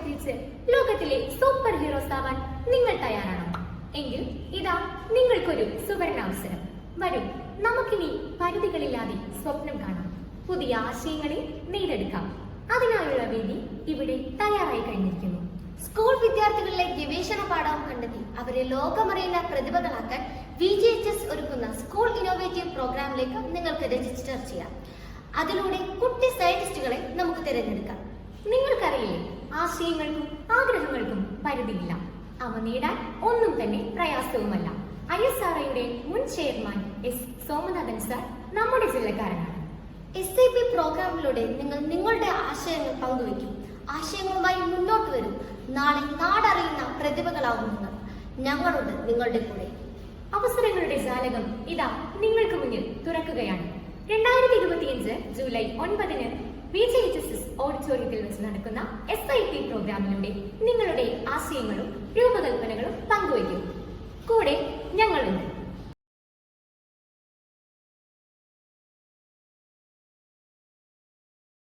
ആസ്വദിച്ച് ലോകത്തിലെ super heroes ആവാൻ നിങ്ങൾ തയ്യാറാണോ? എങ്കിൽ ഇതാ നിങ്ങൾക്കൊരു സുവർണാവസരം. വരൂ, നമുക്കിനി പരിധികളില്ലാതെ സ്വപ്നം കാണാം, പുതിയ ആശയങ്ങളെ നേടിയെടുക്കാം. അതിനായുള്ള വേദി ഇവിടെ തയ്യാറായി കഴിഞ്ഞിരിക്കുന്നു. സ്കൂൾ വിദ്യാർത്ഥികളിലെ ഗവേഷണ പാഠവും കണ്ടെത്തി അവരെ ലോകമറിയുന്ന പ്രതിഭകളാക്കാൻ VGHS ഒരുക്കുന്ന സ്കൂൾ ഇന്നോവേറ്റീവ് പ്രോഗ്രാമിലേക്ക് നിങ്ങൾക്ക് രജിസ്റ്റർ ചെയ്യാം. അതിലൂടെ കുട്ടി സയന്റിസ്റ്റുകളെ നമുക്ക് തിരഞ്ഞെടുക്കാം. നിങ്ങൾക്കറിയില്ലേ, ആശയങ്ങൾക്കും ആഗ്രഹങ്ങൾക്കും പരിധിയില്ല. അവ നേടാൻ ഒന്നും തന്നെ പ്രയാസവുമല്ല. ISROയുടെ മുൻ ചെയർമാൻ S. സോമനാഥൻ സാർ നമ്മുടെ ജില്ലക്കാരനാണ്. SIP പ്രോഗ്രാമിലൂടെ നിങ്ങൾ നിങ്ങളുടെ ആശയങ്ങൾ പങ്കുവയ്ക്കും. ആശയങ്ങളുമായി മുന്നോട്ട് വരും. നാളെ നാടറിയുന്ന പ്രതിഭകളാവും നിങ്ങൾ. ഞങ്ങളുണ്ട് നിങ്ങളുടെ കൂടെ. അവസരങ്ങളുടെ ജാലകം ഇതാ നിങ്ങൾക്ക് മുന്നിൽ തുറക്കുകയാണ്. 2025 ജൂലൈ 9 VGHS ഓഡിറ്റോറിയത്തിൽ വെച്ച് നടക്കുന്ന SIP പ്രോഗ്രാമിലൂടെ നിങ്ങളുടെ ആശയങ്ങളും രൂപകൽപ്പനകളും പങ്കുവയ്ക്കും. കൂടെ ഞങ്ങളുണ്ട്.